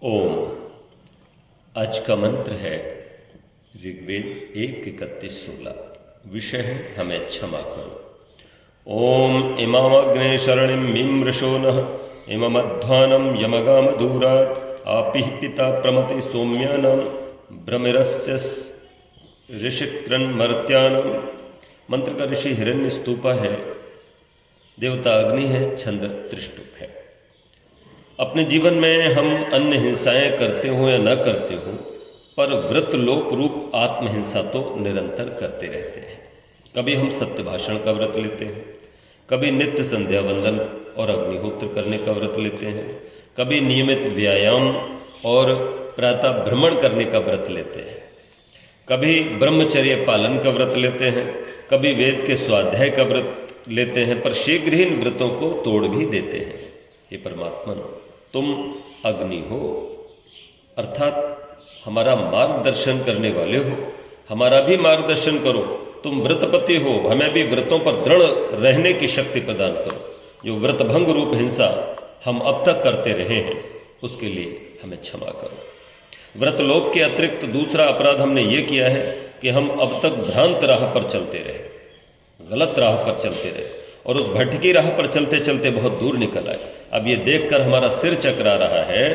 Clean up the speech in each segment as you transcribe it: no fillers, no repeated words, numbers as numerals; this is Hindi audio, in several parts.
ओम। आज का मंत्र है ऋग्वेद 1:31-16। विषय है हमें क्षमा करो। ओम इमामग्ने शरणिं मिमृषो नः इममध्वानं यमगाम दूरात् आपिः पिता प्रमति सौम्यानां भ्रमिरस्य ऋषिक्रन्मर्त्यानां। मंत्र का ऋषि हिरण्य स्तूपा है, देवता अग्नि है, छंद त्रिष्टुप है। अपने जीवन में हम अन्य हिंसाएं करते हो या न करते हो, पर व्रत लोक रूप आत्महिंसा तो निरंतर करते रहते हैं। कभी हम सत्य भाषण का व्रत लेते हैं, कभी नित्य संध्या वंदन और अग्निहोत्र करने का व्रत लेते हैं, कभी नियमित व्यायाम और प्रातः भ्रमण करने का व्रत लेते हैं, कभी ब्रह्मचर्य पालन का व्रत लेते हैं, कभी वेद के स्वाध्याय का व्रत लेते हैं, पर शीघ्र ही इन व्रतों को तोड़ भी देते हैं। हे परमात्मा, तुम अग्नि हो, अर्थात हमारा मार्गदर्शन करने वाले हो, हमारा भी मार्गदर्शन करो। तुम व्रतपति हो, हमें भी व्रतों पर दृढ़ रहने की शक्ति प्रदान करो। जो व्रतभंग रूप हिंसा हम अब तक करते रहे हैं, उसके लिए हमें क्षमा करो। व्रतलोक के अतिरिक्त दूसरा अपराध हमने ये किया है कि हम अब तक भ्रांत राह पर चलते रहे, गलत राह पर चलते रहे और उस भटकी राह पर चलते चलते बहुत दूर निकल आए। अब ये देखकर हमारा सिर चकरा रहा है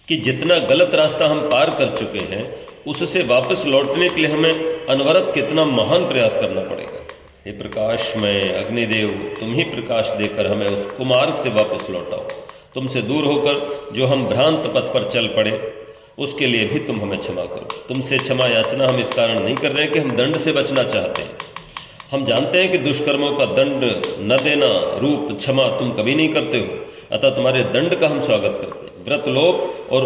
कि जितना गलत रास्ता हम पार कर चुके हैं, उससे वापस लौटने के लिए हमें अनवरत कितना महान प्रयास करना पड़ेगा। हे प्रकाश में अग्निदेव, तुम ही प्रकाश देकर हमें उस कुमार्ग से वापस लौटाओ। तुमसे दूर होकर जो हम भ्रांत पथ पर चल पड़े, उसके लिए भी तुम हमें क्षमा करो। तुमसे क्षमा याचना हम इस कारण नहीं कर रहे हैं कि हम दंड से बचना चाहते हैं। हम जानते हैं कि दुष्कर्मों का दंड न देना रूप क्षमा तुम कभी नहीं करते हो, अतः तुम्हारे दंड का हम स्वागत करते हैं। व्रतलोक और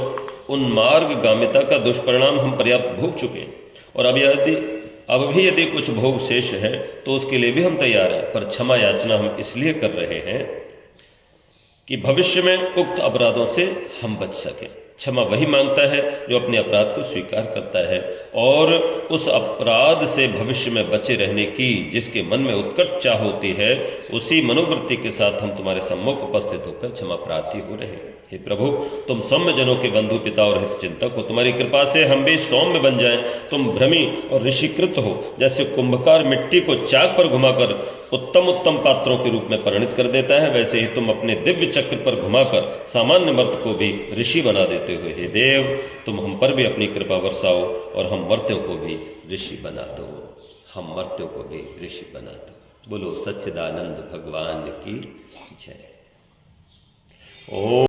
उन्मार्गगामिता का दुष्परिणाम हम पर्याप्त भोग चुके हैं, और अब भी यदि कुछ भोग शेष है तो उसके लिए भी हम तैयार हैं, पर क्षमा याचना हम इसलिए कर रहे हैं कि भविष्य में उक्त अपराधों से हम बच सकें। क्षमा वही मांगता है जो अपने अपराध को स्वीकार करता है और उस अपराध से भविष्य में बचे रहने की जिसके मन में उत्कट चाह होती है, उसी मनोवृत्ति के साथ हम तुम्हारे सम्मुख उपस्थित होकर क्षमा प्रार्थी हो रहे हैं। हे प्रभु, तुम सौम्य जनों के बंधु पिता और हित चिंतक हो, तुम्हारी कृपा से हम भी सौम्य बन जाएं। तुम भ्रमी और ऋषिकृत हो, जैसे कुंभकार मिट्टी को चाक पर घुमाकर उत्तम उत्तम पात्रों के रूप में परिणित कर देता है, वैसे ही तुम अपने दिव्य चक्र पर घुमाकर सामान्य मर्त को भी ऋषि बना देते हुए, हे देव, तुम हम पर भी अपनी कृपा बरसाओ और हम मर्त्यों को भी ऋषि बना दो, हम मर्त्यों को भी ऋषि बना दो। बोलो सच्चिदानंद भगवान की जय। ओम।